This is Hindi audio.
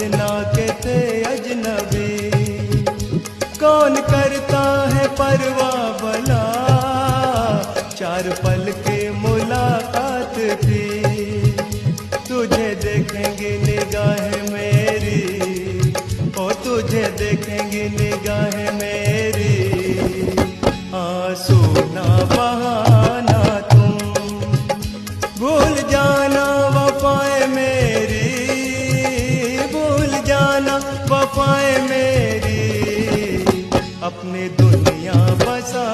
ना के थे अजनबी। कौन करता है परवाह भला, चार पल के मुलाकात थी। तुझे देखेंगी निगाहें मेरी, ओ तुझे देखेंगी निगाहें मेरी। आंसू ना बहाना तुम, भूल जाना वफाएं मेरी, भूल जाना वफाएं मेरी। अपनी दुनिया बसा